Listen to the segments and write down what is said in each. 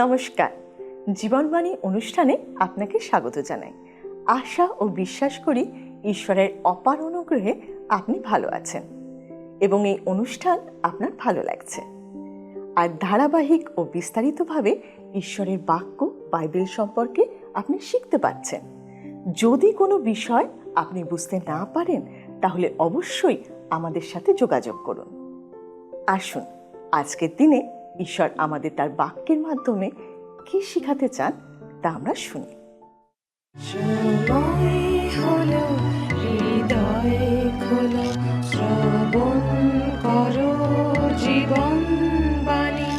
নমস্কার, জীবনবাণী অনুষ্ঠানে আপনাকে স্বাগত জানাই। আশা ও বিশ্বাস করি ঈশ্বরের অপার অনুগ্রহে আপনি ভালো আছেন এবং এই অনুষ্ঠান আপনার ভালো লাগছে। আর ধারাবাহিক ও বিস্তারিতভাবে ঈশ্বরের বাক্য বাইবেল সম্পর্কে আপনি শিখতে পাচ্ছেন। যদি কোনো বিষয় আপনি বুঝতে না পারেন তাহলে অবশ্যই আমাদের সাথে যোগাযোগ করুন। আসুন, আজকের দিনে ঈশ্বর আমাদের তার বাক্যের মাধ্যমে কি শিখাতে চান তা আমরা শুনি। হৃদয়ে খোলো, শ্রবণ করো জীবন বাণী,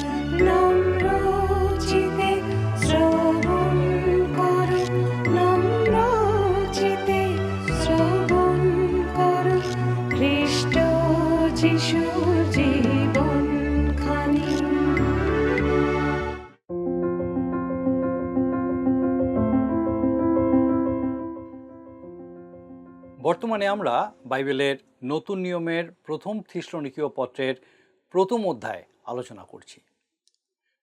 নম্র চিতে শ্রবণ করো, নম্র চিতে শ্রবণ করো, খ্রিস্ট যিশুর জীবন খানি। বর্তমানে আমরা বাইবেলের নতুন নিয়মের প্রথম থিসলনিকীয় পত্রের প্রথম অধ্যায় আলোচনা করছি।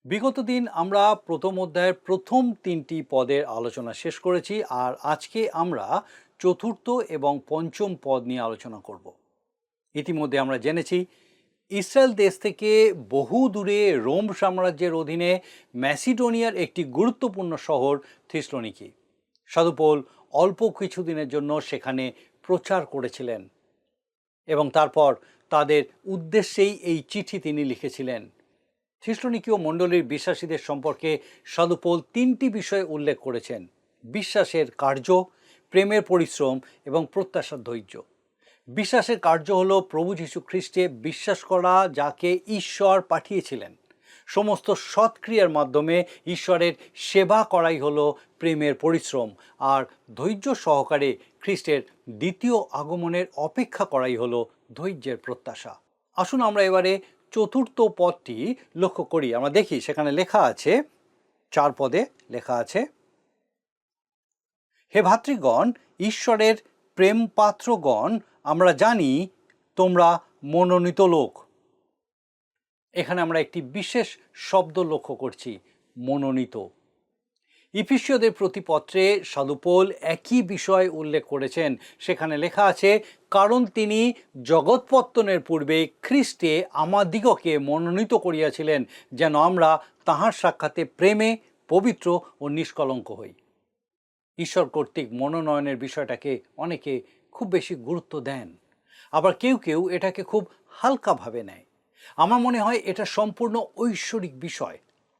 বিগত দিন আমরা প্রথম অধ্যায়ের প্রথম 3টি পদের আলোচনা শেষ করেছি, আর আজকে আমরা চতুর্থ এবং পঞ্চম পদ নিয়ে আলোচনা করব। ইতিমধ্যে আমরা জেনেছি ইসরায়েল দেশ থেকে বহু দূরে রোম সাম্রাজ্যের অধীনে ম্যাসিডোনিয়ার একটি গুরুত্বপূর্ণ শহর থিসলনিকি। সাধু পৌল অল্প কিছুদিনের জন্য সেখানে প্রচার করেছিলেন এবং তারপর তাদের উদ্দেশ্যেই এই চিঠি তিনি লিখেছিলেন। থিসলনিকীয় মণ্ডলীর বিশ্বাসীদের সম্পর্কে সাধু পৌল 3টি বিষয় উল্লেখ করেছেন: বিশ্বাসের কার্য, প্রেমের পরিশ্রম এবং প্রত্যাশার ধৈর্য। বিশ্বাসের কার্য হলো প্রভু যীশু খ্রিস্টে বিশ্বাস করা, যাকে ঈশ্বর পাঠিয়েছিলেন। সমস্ত সৎক্রিয়ার মাধ্যমে ঈশ্বরের সেবা করাই হলো প্রেমের পরিশ্রম, আর ধৈর্য সহকারে খ্রিস্টের দ্বিতীয় আগমনের অপেক্ষা করাই হলো ধৈর্যের প্রত্যাশা। আসুন আমরা এবারে চতুর্থ পদটি লক্ষ্য করি। আমরা দেখি সেখানে লেখা আছে, 4 পদে লেখা আছে, হে ভাতৃগণ, ঈশ্বরের প্রেম পাত্রগণ, আমরা জানি তোমরা মনোনীত লোক। এখানে আমরা একটি বিশেষ শব্দ লক্ষ্য করছি, মনোনীত। ইফিসীয়দের প্রতি পত্রে সাধু পৌল একই বিষয় উল্লেখ করেছেন। সেখানে লেখা আছে, কারণ তিনি জগৎপত্তনের পূর্বে খ্রিস্টে আমাদিগকে মনোনীত করিয়াছিলেন, যেন আমরা তাঁহার সাক্ষাতে প্রেমে পবিত্র ও নিষ্কলঙ্ক হই। ঈশ্বর কর্তৃক মনোনয়নের বিষয়টাকে অনেকে খুব বেশি গুরুত্ব দেন, আবার কেউ কেউ এটাকে খুব হালকাভাবে নেয়। আমার মনে হয় এটা সম্পূর্ণ ঐশ্বরিক বিষয়।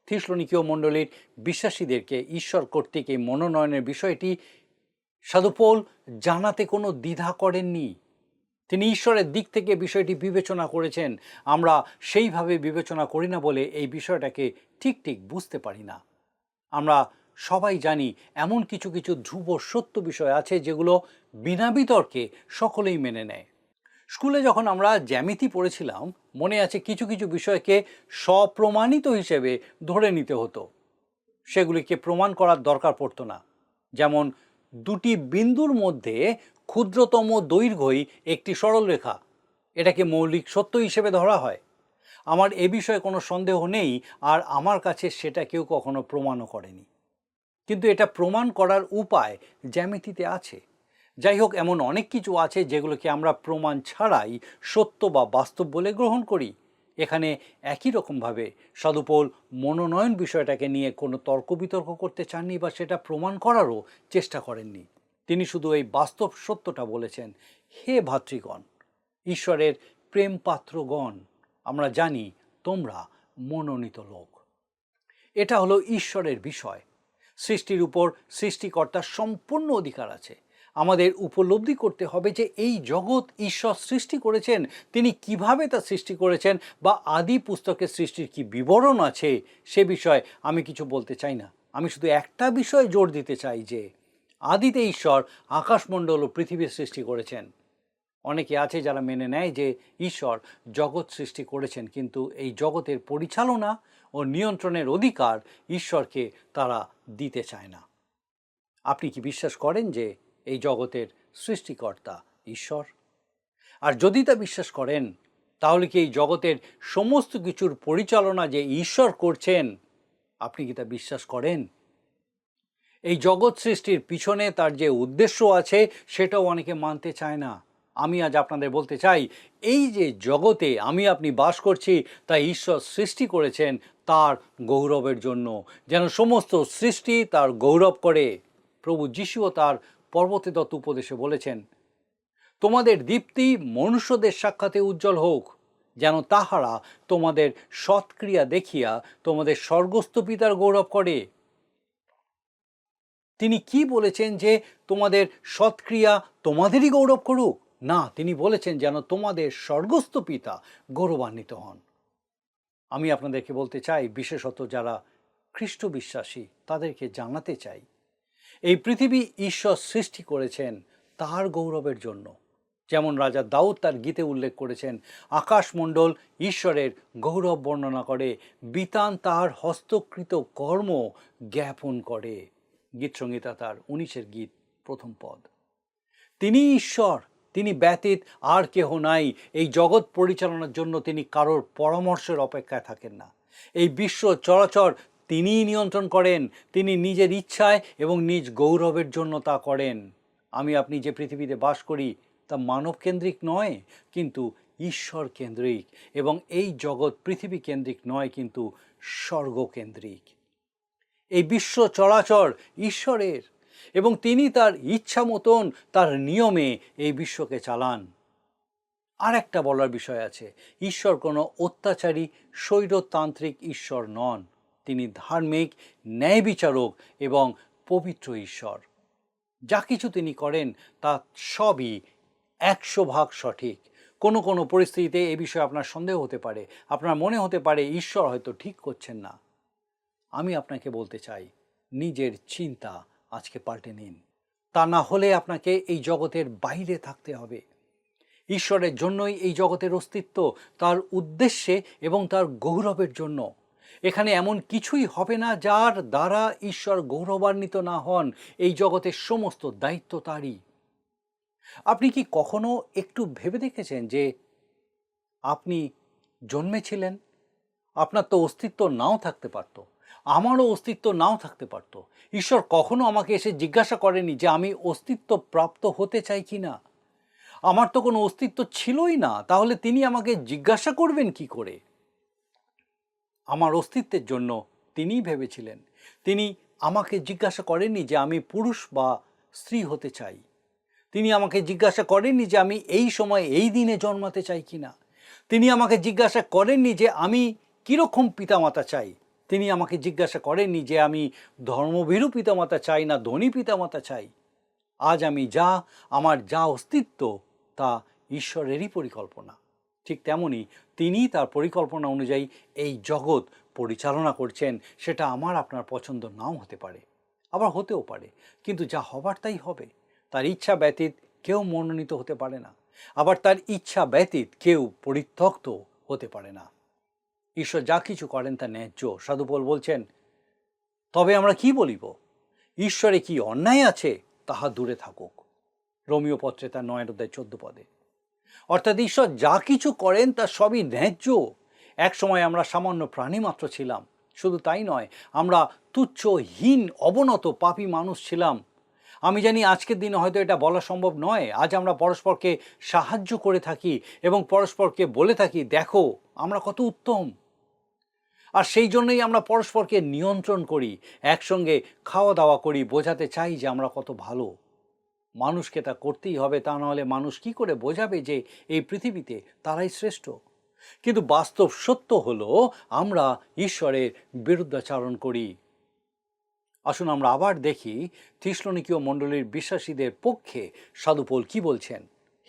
থিসলনিকীয় মণ্ডলীর বিশ্বাসীদেরকে ঈশ্বর কর্তৃক এই মনোনয়নের বিষয়টি সাধু পৌল জানাতে কোনো দ্বিধা করেননি। তিনি ঈশ্বরের দিক থেকে বিষয়টি বিবেচনা করেছেন। আমরা সেইভাবে বিবেচনা করি না বলে এই বিষয়টাকে ঠিক বুঝতে পারি না। আমরা সবাই জানি এমন কিছু কিছু ধ্রুব সত্য বিষয় আছে যেগুলো বিনা বিতর্কে সকলেই মেনে নেয়। স্কুলে যখন আমরা জ্যামিতি পড়েছিলাম, মনে আছে কিছু কিছু বিষয়কে স্বপ্রমাণিত হিসেবে ধরে নিতে হতো, সেগুলিকে প্রমাণ করার দরকার পড়তো না। যেমন দুটি বিন্দুর মধ্যে ক্ষুদ্রতম দৈর্ঘ্যই একটি সরলরেখা, এটাকে মৌলিক সত্য হিসেবে ধরা হয়। আমার এ বিষয়ে কোনো সন্দেহ নেই, আর আমার কাছে সেটা কেউ কখনো প্রমাণও করেনি। কিন্তু এটা প্রমাণ করার উপায় জ্যামিতিতে আছে। যাই হোক, এমন অনেক কিছু আছে যেগুলোকে আমরা প্রমাণ ছাড়াই সত্য বা বাস্তব বলে গ্রহণ করি। এখানে একই রকমভাবে সাধু পৌল মনোনয়ন বিষয়টাকে নিয়ে কোনো তর্ক বিতর্ক করতে চাননি বা সেটা প্রমাণ করারও চেষ্টা করেননি। তিনি শুধু এই বাস্তব সত্যটা বলেছেন, হে ভাতৃগণ, ঈশ্বরের প্রেম পাত্রগণ, আমরা জানি তোমরা মনোনীত লোক। এটা হলো ঈশ্বরের বিষয়। সৃষ্টির উপর সৃষ্টিকর্তার সম্পূর্ণ অধিকার আছে। আমাদের উপলব্ধি করতে হবে যে এই জগৎ ঈশ্বর সৃষ্টি করেছেন। তিনি কিভাবে তা সৃষ্টি করেছেন বা আদি পুস্তকের সৃষ্টির কি বিবরণ আছে সে বিষয়ে আমি কিছু বলতে চাই না। আমি শুধু একটা বিষয়ে জোর দিতে চাই যে আদিতে ঈশ্বর আকাশমণ্ডল ও পৃথিবীর সৃষ্টি করেছেন। অনেকে আছে যারা মেনে নেয় যে ঈশ্বর জগৎ সৃষ্টি করেছেন, কিন্তু এই জগতের পরিচালনা ও নিয়ন্ত্রণের অধিকার ঈশ্বরকে তারা দিতে চায় না। আপনি কি বিশ্বাস করেন যে এই জগতের সৃষ্টিকর্তা ঈশ্বর? আর যদি তা বিশ্বাস করেন, তাহলে কি এই জগতের সমস্ত কিছুর পরিচালনা যে ঈশ্বর করছেন আপনি কি তা বিশ্বাস করেন? এই জগৎ সৃষ্টির পিছনে তার যে উদ্দেশ্য আছে সেটাও অনেকে মানতে চায় না। আমি আজ আপনাদের বলতে চাই, এই যে জগতে আমি আপনি বাস করছি তা ঈশ্বর সৃষ্টি করেছেন তার গৌরবের জন্য, যেন সমস্ত সৃষ্টি তার গৌরব করে। প্রভু যিশুও তার পরবর্তীদত্ত উপদেশে বলেছেন, তোমাদের দীপ্তি মনুষ্যদের সাক্ষাতে উজ্জ্বল হোক, যেন তাহারা তোমাদের সৎক্রিয়া দেখিয়া তোমাদের স্বর্গস্থ পিতার গৌরব করে। তিনি কি বলেছেন যে তোমাদের সৎক্রিয়া তোমাদেরই গৌরব করুক? না, তিনি বলেছেন যেন তোমাদের স্বর্গস্থ পিতা গৌরবান্বিত হন। আমি আপনাদেরকে বলতে চাই, বিশেষত যারা খ্রিস্ট বিশ্বাসী তাদেরকে জানাতে চাই, এই পৃথিবী ঈশ্বর সৃষ্টি করেছেন তার গৌরবের জন্য। যেমন রাজা দাউদ তার গীতে উল্লেখ করেছেন, আকাশমণ্ডল ঈশ্বরের গৌরব বর্ণনা করে, বিতান তার হস্তকৃত কর্ম জ্ঞাপন করে। গীতসংহিতা তার 19 গীত 1 পদ। তিনি ঈশ্বর, তিনি ব্যতীত আর কেহ নাই। এই জগৎ পরিচালনার জন্য তিনি কারোর পরামর্শের অপেক্ষায় থাকেন না। এই বিশ্ব চরাচর তিনিই নিয়ন্ত্রণ করেন। তিনি নিজের ইচ্ছায় এবং নিজ গৌরবের জন্য তা করেন। আমি আপনি যে পৃথিবীতে বাস করি তা মানব কেন্দ্রিক নয়, কিন্তু ঈশ্বর কেন্দ্রিক, এবং এই জগৎ পৃথিবী কেন্দ্রিক নয়, কিন্তু স্বর্গকেন্দ্রিক। এই বিশ্ব চরাচর ঈশ্বরের, এবং তিনি তার ইচ্ছা মতন তার নিয়মে এই বিশ্বকে চালান। আর একটা বলার বিষয় আছে, ঈশ্বর কোনো অত্যাচারী স্বৈরতান্ত্রিক ঈশ্বর নন। তিনি ধার্মিক, ন্যায় বিচারক এবং পবিত্র ঈশ্বর। যা কিছু তিনি করেন তা সবই 100% সঠিক। কোনো কোনো পরিস্থিতিতে এ বিষয়ে আপনার সন্দেহ হতে পারে, আপনার মনে হতে পারে ঈশ্বর হয়তো ঠিক করছেন না। আমি আপনাকে বলতে চাই, নিজের চিন্তা আজকে পাল্টে নিন। তা না হলে আপনাকে এই জগতের বাইরে থাকতে হবে। ঈশ্বরের জন্যই এই জগতের অস্তিত্ব, তার উদ্দেশ্যে এবং তার গৌরবের জন্য। এখানে এমন কিছুই হবে না যার দ্বারা ঈশ্বর গৌরবান্বিত না হন। এই জগতের সমস্ত দায়িত্ব তারই। আপনি কি কখনো একটু ভেবে দেখেছেন যে আপনি জন্মেছিলেন? আপনার তো অস্তিত্ব নাও থাকতে পারত, আমারও অস্তিত্ব নাও থাকতে পারত। ঈশ্বর কখনো আমাকে এসে জিজ্ঞাসা করেনি যে আমি অস্তিত্ব প্রাপ্ত হতে চাই কি না। আমার তো কোনো অস্তিত্ব ছিলই না, তাহলে তিনি আমাকে জিজ্ঞাসা করবেন কি করে? আমার অস্তিত্বের জন্য তিনিই ভেবেছিলেন। তিনি আমাকে জিজ্ঞাসা করেননি যে আমি পুরুষ বা স্ত্রী হতে চাই। তিনি আমাকে জিজ্ঞাসা করেননি যে আমি এই সময় এই দিনে জন্মাতে চাই কি না। তিনি আমাকে জিজ্ঞাসা করেননি যে আমি কীরকম পিতামাতা চাই। তিনি আমাকে জিজ্ঞাসা করেননি যে আমি ধর্মভীরু পিতামাতা চাই না ধনী পিতামাতা চাই। আজ আমি আমার যা অস্তিত্ব তা ঈশ্বরেরই পরিকল্পনা। ঠিক তেমনি তিনি তার পরিকল্পনা অনুযায়ী এই জগৎ পরিচালনা করছেন। সেটা আমার আপনার পছন্দ নাও হতে পারে, আবার হতেও পারে, কিন্তু যা হবার তাই হবে। তার ইচ্ছা ব্যতীত কেউ মনোনীত হতে পারে না, আবার তার ইচ্ছা ব্যতীত কেউ পরিত্যক্ত হতে পারে না। ঈশ্বর যা কিছু করেন তা ন্যায্য। সাধু পৌল বলছেন, তবে আমরা কি বলিব? ঈশ্বরে কি অন্যায় আছে? তাহা দূরে থাকুক। রোমীয় পত্রে তার 9 অধ্যায় 14 পদে। অর্থাৎ ঈশ্বর যা কিছু করেন তা সবই ন্যায্য। এক সময় আমরা সামান্য প্রাণী মাত্র ছিলাম। শুধু তাই নয়, আমরা তুচ্ছ, হীন, অবনত পাপী মানুষ ছিলাম। আমি জানি আজকের দিনে হয়তো এটা বলা সম্ভব নয়। আজ আমরা পরস্পরকে সাহায্য করে থাকি এবং পরস্পরকে বলে থাকি, দেখো আমরা কত উত্তম। আর সেই জন্যই আমরা পরস্পরকে নিয়ন্ত্রণ করি, একসঙ্গে খাওয়া দাওয়া করি, বোঝাতে চাই যে আমরা কত ভালো। মানুষকে তা করতেই হবে, তা নাহলে মানুষ কি করে বোঝাবে যে এই পৃথিবীতে তারাই শ্রেষ্ঠ? কিন্তু বাস্তব সত্য হলো আমরা ঈশ্বরের বিরুদ্ধাচরণ করি। আসুন আমরা আবার দেখি থিসলনিকীয় মণ্ডলীর বিশ্বাসীদের পক্ষে সাধু পৌল কি বলছেন।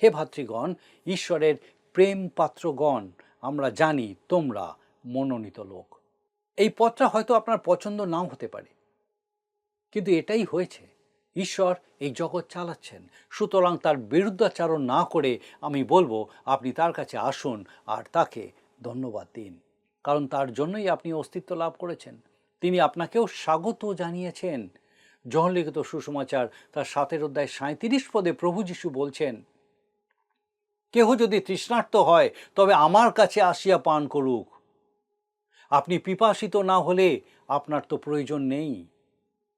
হে ভাতৃগণ, ঈশ্বরের প্রেম পাত্রগণ, আমরা জানি তোমরা মনোনীত লোক। এই পত্রা হয়তো আপনার পছন্দ নাও হতে পারে, কিন্তু এটাই হয়েছে। ঈশ্বর এই জগৎ চালাচ্ছেন, সুতরাং তার বিরুদ্ধাচরণ না করে আমি বলবো আপনি তার কাছে আসুন আর তাকে ধন্যবাদ দিন, কারণ তার জন্যই আপনি অস্তিত্ব লাভ করেছেন। তিনি আপনাকেও স্বাগত জানিয়েছেন। যোহন লিখিত সুসমাচার তার 7 অধ্যায় 37 পদে প্রভু যিশু বলছেন, কেহ যদি তৃষ্ণার্ত হয় তবে আমার কাছে আসিয়া পান করুক। আপনি পিপাসিত না হলে আপনার তো প্রয়োজন নেই।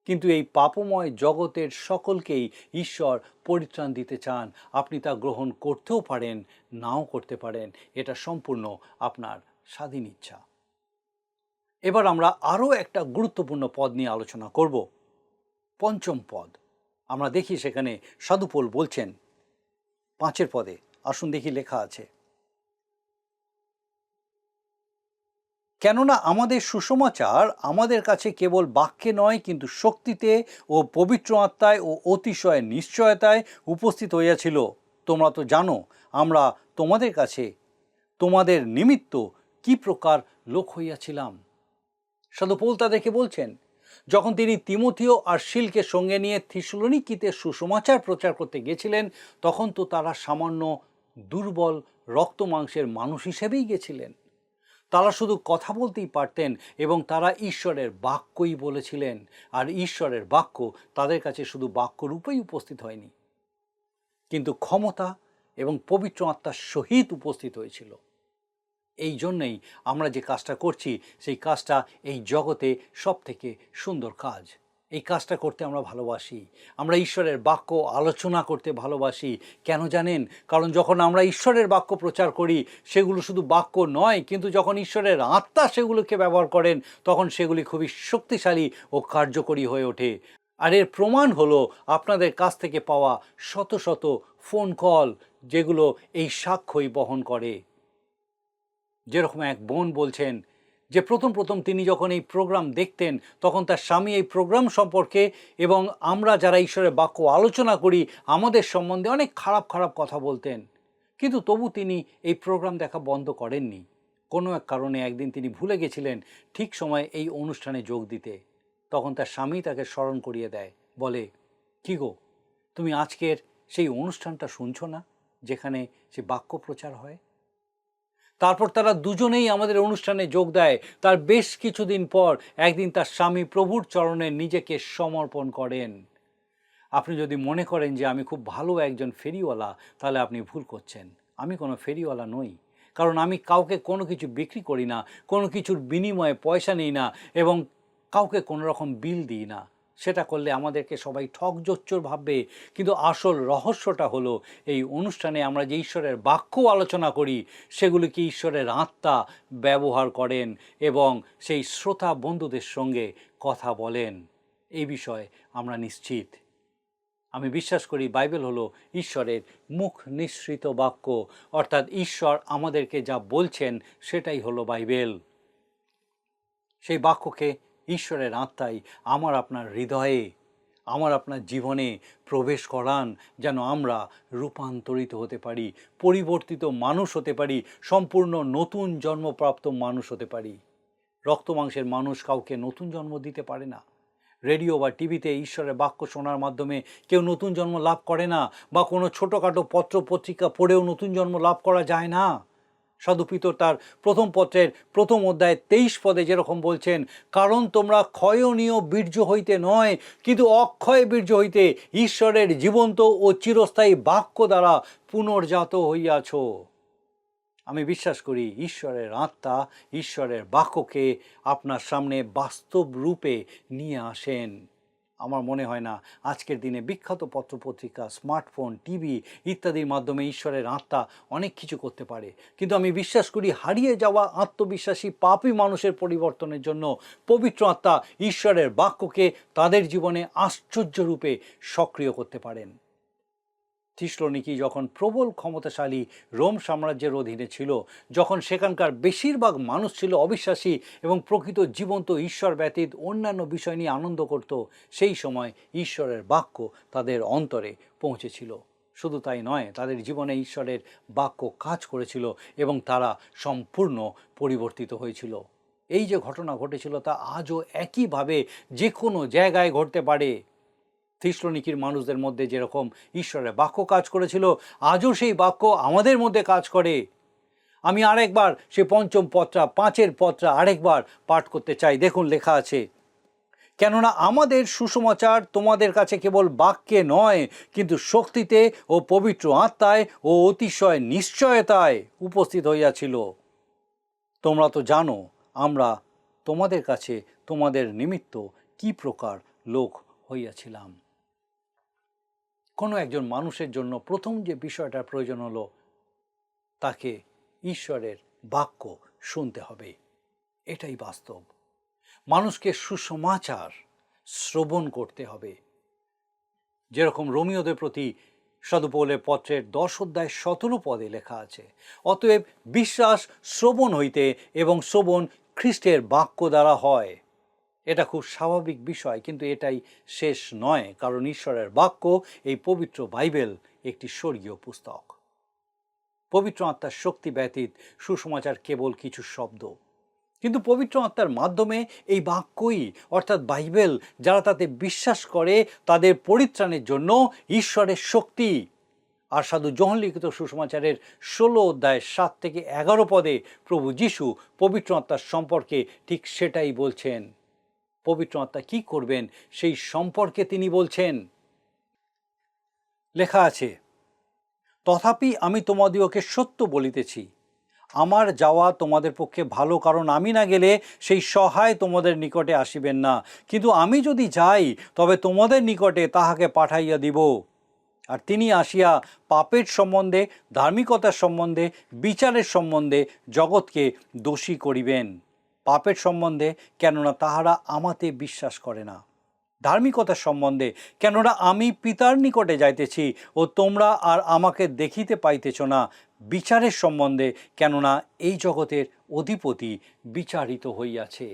কিন্তু এই পাপময় জগতের সকলকেই ঈশ্বর পরিত্রাণ দিতে চান। আপনি তা গ্রহণ করতেও পারেন, নাও করতে পারেন। এটা সম্পূর্ণ আপনার স্বাধীন ইচ্ছা। এবার আমরা আরও একটা গুরুত্বপূর্ণ পদ নিয়ে আলোচনা করব, পঞ্চম পদ। আমরা দেখি সেখানে সাধু পৌল বলছেন 5 পদে, আসুন দেখি লেখা আছে, কেননা আমাদের সুসমাচার আমাদের কাছে কেবল বাক্যে নয়, কিন্তু শক্তিতে ও পবিত্র আত্মায় ও অতিশয় নিশ্চয়তায় উপস্থিত হইয়াছিল। তোমরা তো জানো আমরা তোমাদের কাছে তোমাদের নিমিত্ত কি প্রকার লোক হইয়াছিলাম। সাধু পৌল তাদেরকে বলছেন, যখন তিনি তিমথিও আর শিলকে সঙ্গে নিয়ে থিসলনিকিতে সুসমাচার প্রচার করতে গেছিলেন, তখন তো তারা সামান্য দুর্বল রক্ত মাংসের মানুষ হিসেবেই গেছিলেন। তারা শুধু কথা বলতেই পারতেন এবং তারা ঈশ্বরের বাক্যই বলেছিলেন। আর ঈশ্বরের বাক্য তাদের কাছে শুধু বাক্যরূপেই উপস্থিত হয়নি, কিন্তু ক্ষমতা এবং পবিত্র আত্মার সহিত উপস্থিত হয়েছিল। এই জন্যেই আমরা যে কাজটা করছি, সেই কাজটা এই জগতে সব থেকে সুন্দর কাজ। এই কাজটা করতে আমরা ভালোবাসি। আমরা ঈশ্বরের বাক্য আলোচনা করতে ভালোবাসি। কেন জানেন? কারণ যখন আমরা ঈশ্বরের বাক্য প্রচার করি, সেগুলো শুধু বাক্য নয়, কিন্তু যখন ঈশ্বরের আত্মা সেগুলোকে ব্যবহার করেন, তখন সেগুলি খুবই শক্তিশালী ও কার্যকরী হয়ে ওঠে। আর এর প্রমাণ হলো আপনাদের কাছ থেকে পাওয়া শত শত ফোন কল, যেগুলো এই সাক্ষ্যই বহন করে। যেরকম এক বোন বলছেন যে প্রথম তিনি যখন এই প্রোগ্রাম দেখতেন, তখন তার স্বামী এই প্রোগ্রাম সম্পর্কে এবং আমরা যারা ঈশ্বরের বাক্য আলোচনা করি আমাদের সম্বন্ধে অনেক খারাপ খারাপ কথা বলতেন, কিন্তু তবু তিনি এই প্রোগ্রাম দেখা বন্ধ করেননি। কোনো এক কারণে একদিন তিনি ভুলে গেছিলেন ঠিক সময় এই অনুষ্ঠানে যোগ দিতে। তখন তার স্বামী তাকে স্মরণ করিয়ে দেয়, বলে, কি গো, তুমি আজকের সেই অনুষ্ঠানটা শুনছো না যেখানে সে বাক্য প্রচার হয়? তারপর তারা দুজনেই আমাদের অনুষ্ঠানে যোগ দেয়। তার বেশ কিছুদিন পর একদিন তার স্বামী প্রভুর চরণে নিজেকে সমর্পণ করেন। আপনি যদি মনে করেন যে আমি খুব ভালো একজন ফেরিওয়ালা, তাহলে আপনি ভুল করছেন। আমি কোনো ফেরিওয়ালা নই, কারণ আমি কাউকে কোনো কিছু বিক্রি করি না, কোনো কিছুর বিনিময়ে পয়সা নিই না এবং কাউকে কোনো রকম বিল দিই না। সেটা করলে আমাদেরকে সবাই ঠকজোচ্চর ভাববে। কিন্তু আসল রহস্যটা হলো, এই অনুষ্ঠানে আমরা যে ঈশ্বরের বাক্য আলোচনা করি, সেগুলিকে ঈশ্বরের আত্মা ব্যবহার করেন এবং সেই শ্রোতা বন্ধুদের সঙ্গে কথা বলেন। এই বিষয়ে আমরা নিশ্চিত। আমি বিশ্বাস করি বাইবেল হলো ঈশ্বরের মুখ নিঃসৃত বাক্য, অর্থাৎ ঈশ্বর আমাদেরকে যা বলছেন সেটাই হলো বাইবেল। সেই বাক্যকে ঈশ্বরের আত্মাই আমার আপনার হৃদয়ে, আমার আপনার জীবনে প্রবেশ করান, যেন আমরা রূপান্তরিত হতে পারি, পরিবর্তিত মানুষ হতে পারি, সম্পূর্ণ নতুন জন্মপ্রাপ্ত মানুষ হতে পারি। রক্ত মাংসের মানুষ কাউকে নতুন জন্ম দিতে পারে না। রেডিও বা টিভিতে ঈশ্বরের বাক্য শোনার মাধ্যমে কেউ নতুন জন্ম লাভ করে না, বা কোনো ছোটোখাটো পত্র পত্রিকা পড়েও নতুন জন্ম লাভ করা যায় না। সাধু পিতর তার প্রথম পত্রের প্রথম অধ্যায় 23 পদে যেরকম বলছেন, কারণ তোমরা ক্ষয়নীয় বীর্য হইতে নয়, কিন্তু অক্ষয় বীর্য হইতে ঈশ্বরের জীবন্ত ও চিরস্থায়ী বাক্য দ্বারা পুনর্জাত হইয়াছ। আমি বিশ্বাস করি ঈশ্বরের আত্মা ঈশ্বরের বাক্যকে আপনার সামনে বাস্তব রূপে নিয়ে আসেন। আমার মনে হয় না আজকের দিনে বিখ্যাত পত্রপত্রিকা, স্মার্টফোন, টিভি ইত্যাদির মাধ্যমে ঈশ্বরের আত্মা অনেক কিছু করতে পারে, কিন্তু আমি বিশ্বাস করি হারিয়ে যাওয়া আত্মবিশ্বাসী পাপী মানুষের পরিবর্তনের জন্য পবিত্র আত্মা ঈশ্বরের বাক্যকে তাদের জীবনে আশ্চর্যরূপে সক্রিয় করতে পারেন। থিসলনিকি যখন প্রবল ক্ষমতাশালী রোম সাম্রাজ্যের অধীনে ছিল, যখন সেখানকার বেশিরভাগ মানুষ ছিল অবিশ্বাসী এবং প্রকৃত জীবন্ত ঈশ্বর ব্যতীত অন্যান্য বিষয় নিয়ে আনন্দ করত, সেই সময় ঈশ্বরের বাক্য তাদের অন্তরে পৌঁছেছিল। শুধু তাই নয়, তাদের জীবনে ঈশ্বরের বাক্য কাজ করেছিল এবং তারা সম্পূর্ণ পরিবর্তিত হয়েছিল। এই যে ঘটনা ঘটেছিল তা আজও একইভাবে যে কোনো জায়গায় ঘটতে পারে। থিসলনিকির মানুষদের মধ্যে যেরকম ঈশ্বরের বাক্য কাজ করেছিল, আজও সেই বাক্য আমাদের মধ্যে কাজ করে। আমি আরেকবার সে পঞ্চম পত্রা 5 পত্রা আরেকবার পাঠ করতে চাই। দেখুন লেখা আছে, কেননা আমাদের সুসমাচার তোমাদের কাছে কেবল বাক্যে নয়, কিন্তু শক্তিতে ও পবিত্র আত্মায় ও অতিশয় নিশ্চয়তায় উপস্থিত হইয়াছিল। তোমরা তো জানো আমরা তোমাদের কাছে তোমাদের নিমিত্ত কি প্রকার লোক হইয়াছিলাম। কোনো একজন মানুষের জন্য প্রথম যে বিষয়টার প্রয়োজন হলো, তাকে ঈশ্বরের বাক্য শুনতে হবে। এটাই বাস্তব। মানুষকে সুসমাচার শ্রবণ করতে হবে। যেরকম রোমীয়দের প্রতি সাধু পৌলের পত্রের 10 অধ্যায় 17 পদে লেখা আছে, অতএব বিশ্বাস শ্রবণ হইতে এবং শ্রবণ খ্রিস্টের বাক্য দ্বারা হয়। এটা খুব স্বাভাবিক বিষয়, কিন্তু এটাই শেষ নয়, কারণ ঈশ্বরের বাক্য, এই পবিত্র বাইবেল, একটি স্বর্গীয় পুস্তক। পবিত্র আত্মার শক্তি ব্যতীত সুসমাচার কেবল কিছু শব্দ, কিন্তু পবিত্র আত্মার মাধ্যমে এই বাক্যই অর্থাৎ বাইবেল, যারা তাতে বিশ্বাস করে তাদের পরিত্রাণের জন্য ঈশ্বরের শক্তি। আর সাধু যোহন লিখিত সুসমাচারের 16 অধ্যায় 7 থেকে 11 পদে প্রভু যীশু পবিত্র আত্মার সম্পর্কে ঠিক সেটাই বলছেন। পবিত্র আত্মা কি করবেন সেই সম্পর্কে তিনি বলছেন। লেখা আছে, তথাপি আমি তোমাদিওকে সত্য বলিতেছি, আমার যাওয়া তোমাদের পক্ষে ভালো, কারণ আমি না গেলে সেই সহায় তোমাদের নিকটে আসিবেন না, কিন্তু আমি যদি যাই তবে তোমাদের নিকটে তাহাকে পাঠাইয়া দিব। আর তিনি আসিয়া পাপের সম্বন্ধে, ধার্মিকতার সম্বন্ধে, বিচারের সম্বন্ধে জগৎকে দোষী করিবেন। পাপের সম্বন্ধে, কেননা তাহারা আমাতে বিশ্বাস করে না। ধার্মিকতার সম্বন্ধে, কেননা আমি পিতার নিকটে যাইতেছি ও তোমরা আর আমাকে দেখিতে পাইতেছ না। বিচারের সম্বন্ধে, কেননা এই জগতের অধিপতি বিচারিত হইয়াছে।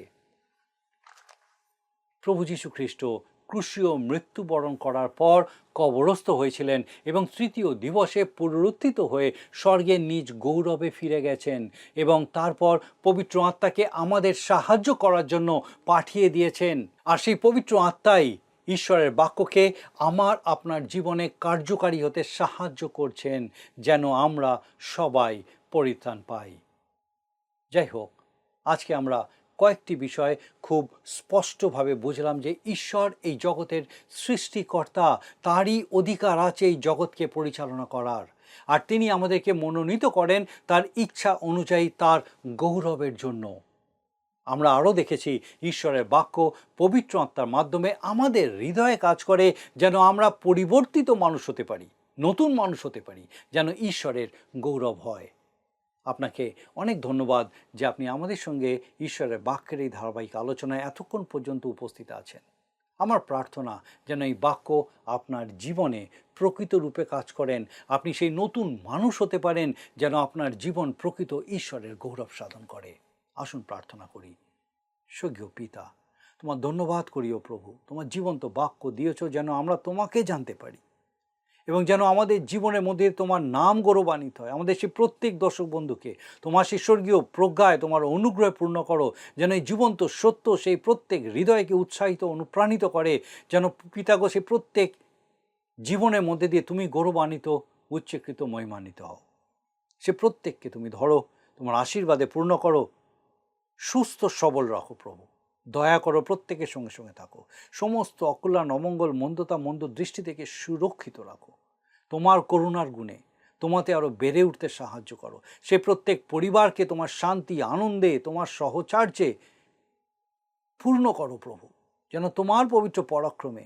প্রভু যীশু খ্রিস্ট ক্রুশীয় মৃত্যুবরণ করার পর কবরস্থ হয়েছিলেন এবং তৃতীয় দিবসে পুনরুত্থিত হয়ে স্বর্গের নিজ গৌরবে ফিরে গেছেন, এবং তারপর পবিত্র আত্মাকে আমাদের সাহায্য করার জন্য পাঠিয়ে দিয়েছেন। আর সেই পবিত্র আত্মাই ঈশ্বরের বাক্যকে আমার আপনার জীবনে কার্যকারী হতে সাহায্য করছেন, যেন আমরা সবাই পরিত্রাণ পাই। যাই হোক, আজকে আমরা কয়েকটি বিষয় খুব স্পষ্টভাবে বুঝলাম যে ঈশ্বর এই জগতের সৃষ্টিকর্তা, তারই অধিকার আছে এই জগৎকে পরিচালনা করার, আর তিনি আমাদেরকে মনোনীত করেন তার ইচ্ছা অনুযায়ী তার গৌরবের জন্য। আমরা আরও দেখেছি ঈশ্বরের বাক্য পবিত্র আত্মার মাধ্যমে আমাদের হৃদয়ে কাজ করে, যেন আমরা পরিবর্তিত মানুষ হতে পারি, নতুন মানুষ হতে পারি, যেন ঈশ্বরের গৌরব হয়। আপনাকে অনেক ধন্যবাদ যে আপনি আমাদের সঙ্গে ঈশ্বরের বাক্যের এই ধারাবাহিক আলোচনায় এতক্ষণ পর্যন্ত উপস্থিত আছেন। আমার প্রার্থনা যেন এই বাক্য আপনার জীবনে প্রকৃত রূপে কাজ করেন, আপনি সেই নতুন মানুষ হতে পারেন, যেন আপনার জীবন প্রকৃত ঈশ্বরের গৌরব সাধন করে। আসুন প্রার্থনা করি। স্বর্গীয় পিতা, তোমার ধন্যবাদ করি ও প্রভু, তোমার জীবন্ত বাক্য দিয়েছ যেন আমরা তোমাকে জানতে পারি, এবং যেন আমাদের জীবনের মধ্যে তোমার নাম গৌরবান্বিত হয়। আমাদের সেই প্রত্যেক দর্শক বন্ধুকে তোমার সেই স্বর্গীয় প্রজ্ঞায়, তোমার অনুগ্রহে পূর্ণ করো, যেন এই জীবন্ত সত্য সেই প্রত্যেক হৃদয়কে উৎসাহিত, অনুপ্রাণিত করে, যেন পিতাগো সেই প্রত্যেক জীবনের মধ্যে দিয়ে তুমি গৌরবান্বিত, উচ্চীকৃত, মহিমান্বিত হও। সে প্রত্যেককে তুমি ধরো, তোমার আশীর্বাদে পূর্ণ করো, সুস্থ সবল রাখো প্রভু, দয়া করো, প্রত্যেকের সঙ্গে সঙ্গে থাকো, সমস্ত অকল্যাণ, অমঙ্গল, মন্দতা, মন্দ দৃষ্টি থেকে সুরক্ষিত রাখো। তোমার করুণার গুণে তোমাতে আরও বেড়ে উঠতে সাহায্য করো। সে প্রত্যেক পরিবারকে তোমার শান্তি, আনন্দে, তোমার সহচার্যে পূর্ণ করো প্রভু, যেন তোমার পবিত্র পরাক্রমে,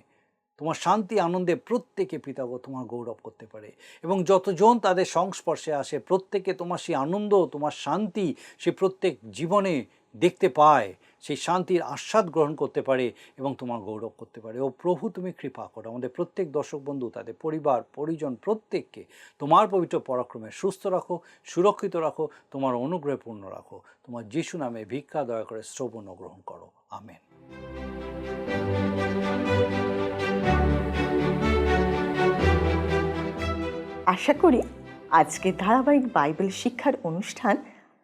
তোমার শান্তি, আনন্দে প্রত্যেকে পিতাগো তোমার গৌরব করতে পারে, এবং যতজন তাদের সংস্পর্শে আসে প্রত্যেকে তোমার সেই আনন্দ, তোমার শান্তি সে প্রত্যেক জীবনে দেখতে পায়, সেই শান্তির আস্বাদ গ্রহণ করতে পারে এবং তোমার গৌরব করতে পারে। ও প্রভু, তুমি কৃপা করো আমাদের প্রত্যেক দর্শক বন্ধু, তাদের পরিবার পরিজন প্রত্যেককে তোমার পবিত্র পরাক্রমে সুস্থ রাখো, সুরক্ষিত রাখো, তোমার অনুগ্রহে পূর্ণ রাখো। তোমার যিশু নামে ভিক্ষা দয়া করে শ্রবণ গ্রহণ করো। আমেন। আশা করি আজকে ধারাবাহিক বাইবেল শিক্ষার অনুষ্ঠান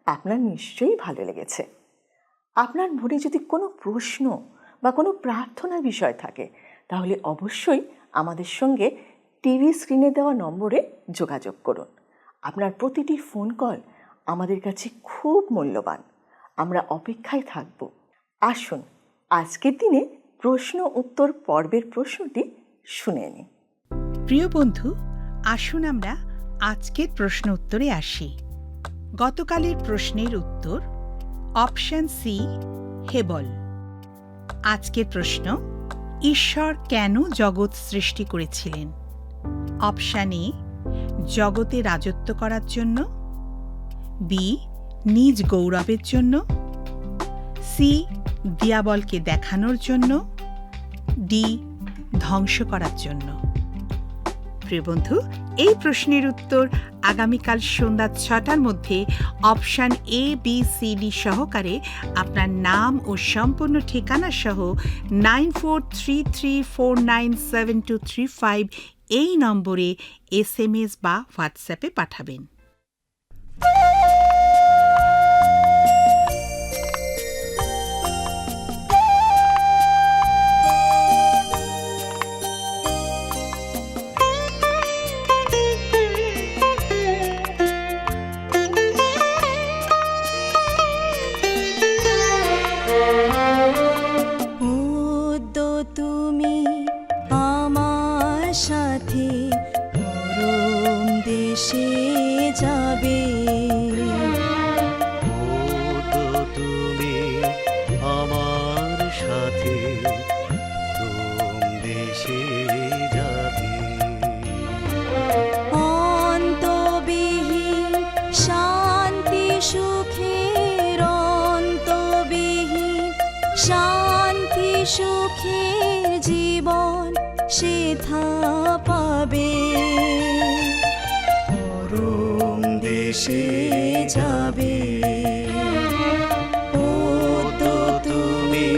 আপনার নিশ্চয়ই ভালো লেগেছে। আপনার মনে যদি কোনো প্রশ্ন বা কোনো প্রার্থনার বিষয় থাকে, তাহলে অবশ্যই আমাদের সঙ্গে টিভি স্ক্রিনে দেওয়া নম্বরে যোগাযোগ করুন। আপনার প্রতিটি ফোন কল আমাদের কাছে খুব মূল্যবান। আমরা অপেক্ষায় থাকব। আসুন আজকের দিনে প্রশ্ন উত্তর পর্বের প্রশ্নটি শুনে নিই। প্রিয় বন্ধু, আসুন আমরা আজকের প্রশ্ন উত্তরে আসি। গতকালের প্রশ্নের উত্তর অপশন সি, হেবল। আজকের প্রশ্ন, ঈশ্বর কেন জগৎ সৃষ্টি করেছিলেন? অপশান এ, জগতে রাজত্ব করার জন্য, বি, নিজ গৌরবের জন্য, সি, দিয়াবলকে দেখানোর জন্য, ডি, ধ্বংস করার জন্য। প্রিয় বন্ধু, এই প্রশ্নের উত্তর আগামীকাল সন্ধ্যা 6টার মধ্যে option A, B, C, D সহকারে আপনার নাম ও সম্পূর্ণ ঠিকানা সহ 9433497235 এই নম্বরে SMS বা হোয়াটসঅ্যাপে পাঠাবেন। তুমি আমার সাথে পরম দেশে যাবে, তুমি আমার সাথে পরম দেশে যাবে। অন্তবিহীন শান্তি সুখের, অন্তবিহীন শান্তি সুখের জীবন সেথা পাবে, পরম দেশে যাবে। ও তো তুমি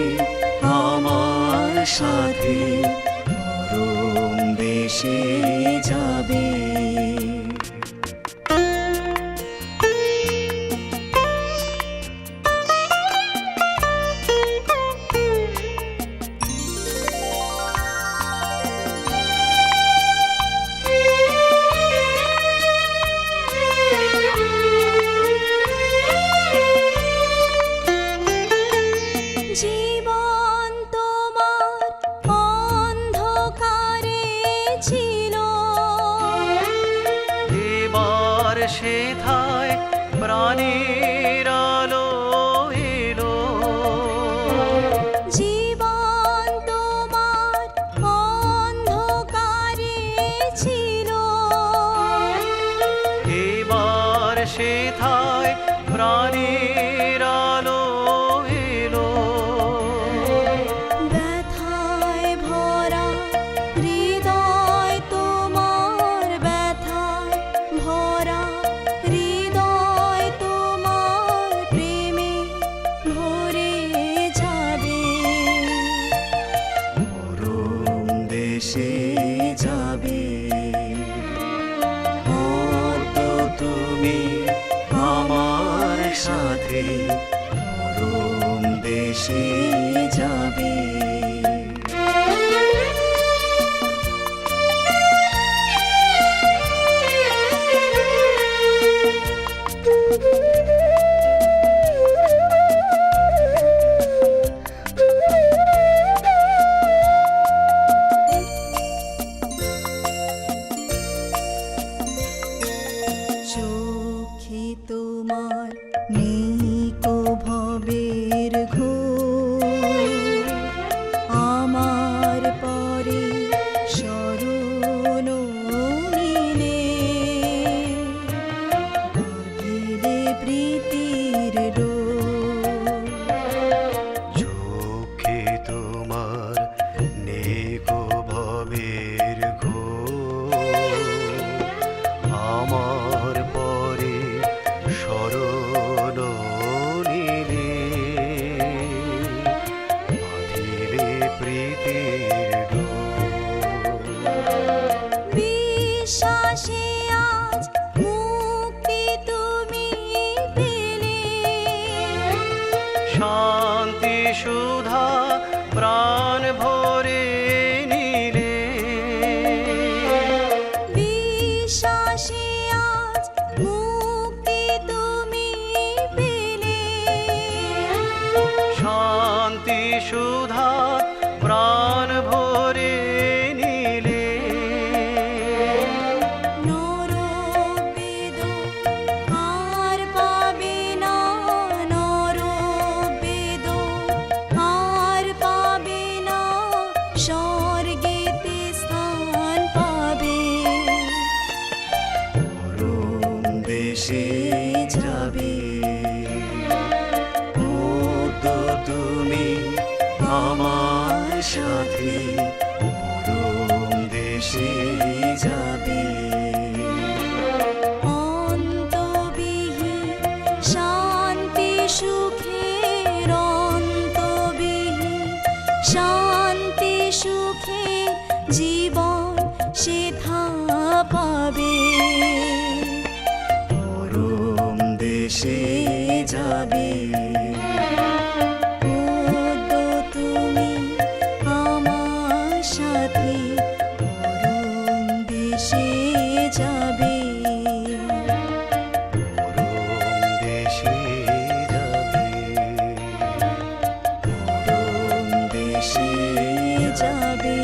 আমার সাথে পরম দেশে যাবে। জীবন তোমার অন্ধকারে ছিল, এবার সেথায় প্রাণের আলো এলো। জীবন তোমার অন্ধকারে ছিল, এবার সেথায় প্রাণের আলো এলো। ব্যথায় ভরা হৃদয় তোমার, ব্যথায় ভরা হৃদয় তোমার প্রেমে ভরে যাবে, পরম দেশে যাবে। তো তুমি আমার সাথে পরম দেশে যাবে। চোখে তোমার নেই কো ভবের ঘোর, আমার পরে শরণ নিলে, বাঁধিলে প্রীতির ডোর। চোখে তোমার নেকো ভবের ঘোর, আমার পরে শরণ নিলে, বাঁধিলে প্রীতির ডোর। বিশ্বাসে আজ মুক্তি তুমি পেলে, শান্তি সুধা প্রাণ ভরে নিলে, বিশ্বাসে আজ মুক্তি তুমি পেলে, শান্তি সুধা প্রাণ ভরে নিলে। নরবেদ আর পাবে না, নরবেদ আর পাবে স্বর্গেতে স্থান পাবে। পরম দেশে যাবে। তো তুমি আমার সাথে পরম দেশে যাবে। অন্তবিহীন শান্তি সুখের, অন্তবিহীন শান্তি সুখের জীবন সেথা পাবে। পরম দেশে যাবে। ওগো তুমি আমার সাথে পরম দেশে যাবে। পরম দেশে যাবে। পরম দেশে যাবে।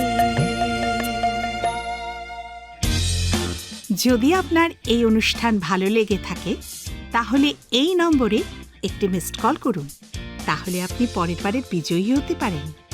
যদি আপনার এই অনুষ্ঠান ভালো লেগে থাকে তাহলে এই নম্বরে একটি মিসড কল করুন। তাহলে আপনি পরের বারের বিজয়ী হতে পারেন।